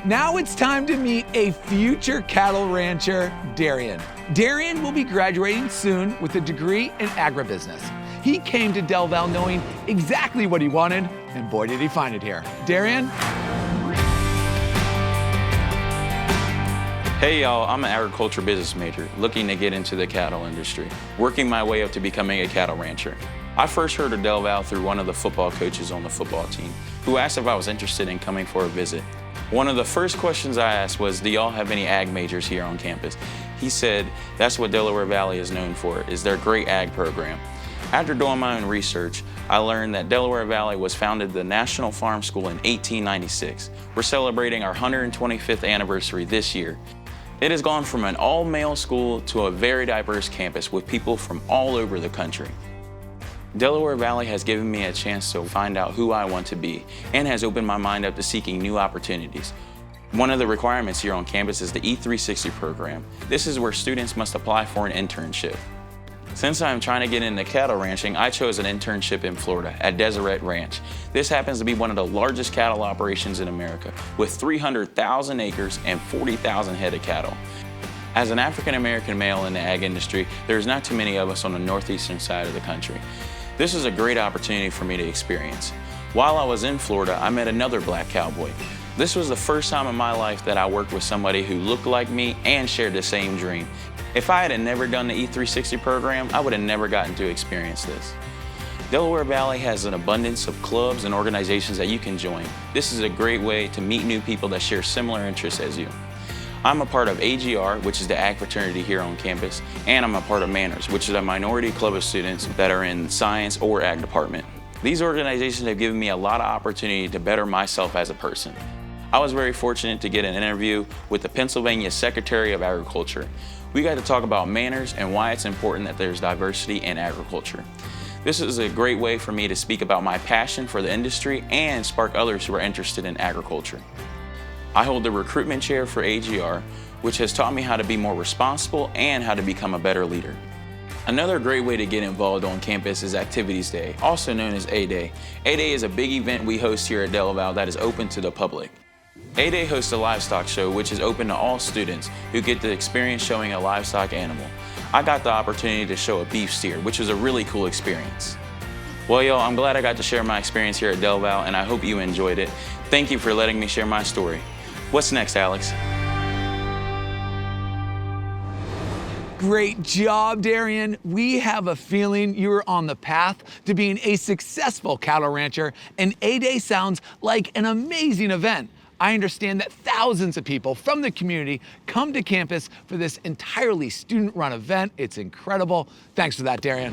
Now it's time to meet a future cattle rancher, Darian. Darian will be graduating soon with a degree in agribusiness. He came to DelVal knowing exactly what he wanted, and boy did he find it here. Darian? Hey y'all, I'm an agriculture business major looking to get into the cattle industry, working my way up to becoming a cattle rancher. I first heard of DelVal through one of the football coaches on the football team, who asked if I was interested in coming for a visit. One of the first questions I asked was, do y'all have any ag majors here on campus? He said, that's what Delaware Valley is known for, is their great ag program. After doing my own research, I learned that Delaware Valley was founded the National Farm School in 1896. We're celebrating our 125th anniversary this year. It has gone from an all-male school to a very diverse campus with people from all over the country. Delaware Valley has given me a chance to find out who I want to be and has opened my mind up to seeking new opportunities. One of the requirements here on campus is the E360 program. This is where students must apply for an internship. Since I'm trying to get into cattle ranching, I chose an internship in Florida at Deseret Ranch. This happens to be one of the largest cattle operations in America with 300,000 acres and 40,000 head of cattle. As an African-American male in the ag industry, there's not too many of us on the northeastern side of the country. This is a great opportunity for me to experience. While I was in Florida, I met another black cowboy. This was the first time in my life that I worked with somebody who looked like me and shared the same dream. If I had never done the E360 program, I would have never gotten to experience this. Delaware Valley has an abundance of clubs and organizations that you can join. This is a great way to meet new people that share similar interests as you. I'm a part of AGR, which is the ag fraternity here on campus, and I'm a part of Manners, which is a minority club of students that are in science or ag department. These organizations have given me a lot of opportunity to better myself as a person. I was very fortunate to get an interview with the Pennsylvania Secretary of Agriculture. We got to talk about manners and why it's important that there's diversity in agriculture. This is a great way for me to speak about my passion for the industry and spark others who are interested in agriculture. I hold the recruitment chair for AGR, which has taught me how to be more responsible and how to become a better leader. Another great way to get involved on campus is Activities Day, also known as A-Day. A-Day is a big event we host here at DelVal that is open to the public. A-Day hosts a livestock show which is open to all students who get to experience showing a livestock animal. I got the opportunity to show a beef steer, which was a really cool experience. Well, y'all, I'm glad I got to share my experience here at DelVal, and I hope you enjoyed it. Thank you for letting me share my story. What's next, Alex? Great job, Darian. We have a feeling you're on the path to being a successful cattle rancher, and A-Day sounds like an amazing event. I understand that thousands of people from the community come to campus for this entirely student-run event. It's incredible. Thanks for that, Darian.